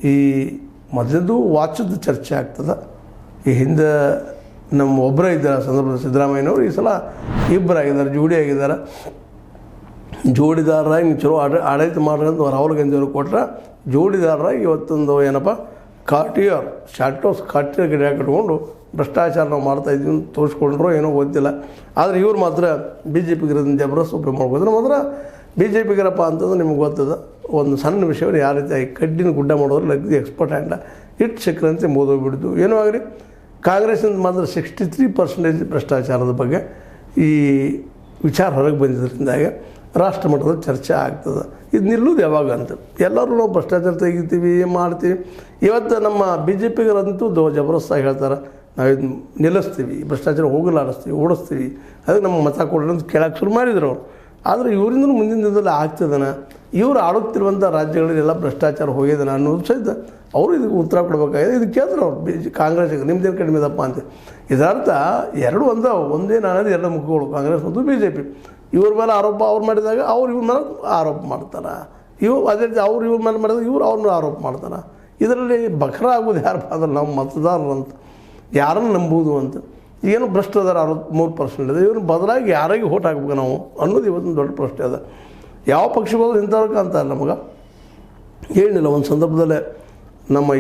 ಈ ಮೊದಲದು ವಾಚದ ಚರ್ಚೆ ಆಗ್ತದೆ. ಈ ಹಿಂದೆ ನಮ್ಮ ಒಬ್ಬರೇ ಇದ್ದಾರೆ ಸಂದರ್ಭದಲ್ಲಿ ಸಿದ್ದರಾಮಯ್ಯನವರು, ಈ ಸಲ ಇಬ್ಬರಾಗಿದ್ದಾರೆ, ಜೋಡಿ ಆಗಿದ್ದಾರೆ. ಜೋಡಿದಾರರಾಗಿ ನೀವು ಚಲೋ ಆಡಳಿತ ಮಾಡ್ರಿ ಅಂತ ರಾಹುಲ್ ಗಾಂಧಿಯವರು ಕೊಟ್ಟರೆ, ಜೋಡಿದಾರರಾಗಿ ಇವತ್ತೊಂದು ಏನಪ್ಪ ಕಾರ್ಟಿಯರ್ ಶಾರ್ಟೋಸ್ ಕಾರ್ಟಿಯರ್ ಗಿಡ ಕಟ್ಕೊಂಡು ಭ್ರಷ್ಟಾಚಾರ ನಾವು ಮಾಡ್ತಾಯಿದ್ದೀವಿ ಅಂತ ತೋರಿಸ್ಕೊಂಡ್ರು ಏನೋ ಗೊತ್ತಿಲ್ಲ. ಆದರೆ ಇವ್ರು ಮಾತ್ರ ಬಿ ಜೆ ಪಿಗಿರೋದನ್ನ ಜಬರ್ದಸ್ತ್ ಉಪಯೋಗ ಮಾಡ್ಕೋದ್ರೆ ಮಾತ್ರ ಬಿ ಜೆ ಪಿಗಿರಪ್ಪ ಅಂತಂದ್ರೆ ನಿಮ್ಗೆ ಗೊತ್ತದ. ಒಂದು ಸಣ್ಣ ವಿಷಯವನ್ನು ಯಾವ ರೀತಿ ಕಡ್ಡಿನ ಗುಡ್ಡ ಮಾಡೋದ್ರೆ ಲಗ್ದಿ ಎಕ್ಸ್ಪರ್ಟ್ ಹ್ಯಾಂಡ ಇಟ್ಟು ಸಿಕ್ಕರಂತೆ ಮೋದೋಗ್ಬಿಡ್ತು. ಏನೋ ಆಗಲಿ ಕಾಂಗ್ರೆಸ್ಸಿಂದ ಮಾತ್ರ 63% ಭ್ರಷ್ಟಾಚಾರದ ಬಗ್ಗೆ ಈ ವಿಚಾರ ಹೊರಗೆ ಬಂದಿದ್ದರಿಂದಾಗೆ ರಾಷ್ಟ್ರ ಮಟ್ಟದಲ್ಲಿ ಚರ್ಚೆ ಆಗ್ತದೆ. ಇದು ನಿಲ್ಲುವುದು ಯಾವಾಗ ಅಂತ ಎಲ್ಲರೂ ನಾವು ಭ್ರಷ್ಟಾಚಾರ ತೆಗಿತೀವಿ ಮಾಡ್ತೀವಿ. ಇವತ್ತು ನಮ್ಮ ಬಿ ಜೆ ಪಿಗರಂತೂ ಜಬರ್ದಸ್ತಾಗಿ ಹೇಳ್ತಾರೆ, ನಾವು ಇದು ನಿಲ್ಲಿಸ್ತೀವಿ, ಭ್ರಷ್ಟಾಚಾರ ಹೋಗಲಾಡಿಸ್ತೀವಿ, ಓಡಿಸ್ತೀವಿ, ಅದಕ್ಕೆ ನಮ್ಮ ಮತ ಕೊಡ್ರಿ ಅಂತ ಕೇಳಕ್ಕೆ ಶುರು ಮಾಡಿದ್ರು ಅವರು. ಆದರೆ ಇವರಿಂದ ಮುಂದಿನ ದಿನದಲ್ಲಿ ಆಗ್ತದನ, ಇವರು ಆಡುತ್ತಿರುವಂಥ ರಾಜ್ಯಗಳಲ್ಲೆಲ್ಲ ಭ್ರಷ್ಟಾಚಾರ ಹೋಗಿದ್ದಾನೆ ಅನ್ನೋದು ಸಹಿತ ಅವರು ಇದಕ್ಕೆ ಉತ್ತರ ಕೊಡಬೇಕಾಗಿದೆ. ಇದು ಕೇಳಿದ್ರು ಅವ್ರು ಕಾಂಗ್ರೆಸ್ಸಿಗೆ ನಿಮ್ದೇನು ಕಡಿಮೆ ಇದಪ್ಪ ಅಂತ. ಇದರ್ಥ ಎರಡು ಒಂದೇ ನಾನದು ಎರಡು ಮುಖಗಳು, ಕಾಂಗ್ರೆಸ್ ಮತ್ತು ಬಿ ಜೆ ಪಿ. ಇವ್ರ ಮೇಲೆ ಆರೋಪ ಅವ್ರು ಮಾಡಿದಾಗ ಅವ್ರು ಇವ್ರ ಮೇಲೆ ಆರೋಪ ಮಾಡ್ತಾರೆ, ಅದೇ ರೀತಿ ಅವ್ರು ಇವ್ರ ಮೇಲೆ ಮಾಡಿದಾಗ ಇವ್ರು ಅವ್ರ ಮೇಲೆ ಆರೋಪ ಮಾಡ್ತಾರೆ. ಇದರಲ್ಲಿ ಬಕ್ರ ಆಗೋದು ಯಾರಪ್ಪ ಅಂದ್ರೆ ನಾವು ಮತದಾರರು ಅಂತ, ಯಾರನ್ನು ನಂಬುವುದು ಅಂತ. ಏನು ಭ್ರಷ್ಟದಾರ 63% ಇದೆ, ಇವ್ರನ್ನ ಬದಲಾಗಿ ಯಾರಿಗೆ ಓಟ್ ಹಾಕ್ಬೇಕು ನಾವು ಅನ್ನೋದು ಇವತ್ತೊಂದು ದೊಡ್ಡ ಪ್ರಶ್ನೆ ಅದ. ಯಾವ ಪಕ್ಷಗಳು ಇಂಥವ್ರಿಗೆ ಅಂತಾರೆ ನಮಗೆ ಹೇಳಿಲ್ಲ. ಒಂದು ಸಂದರ್ಭದಲ್ಲೇ ನಮ್ಮ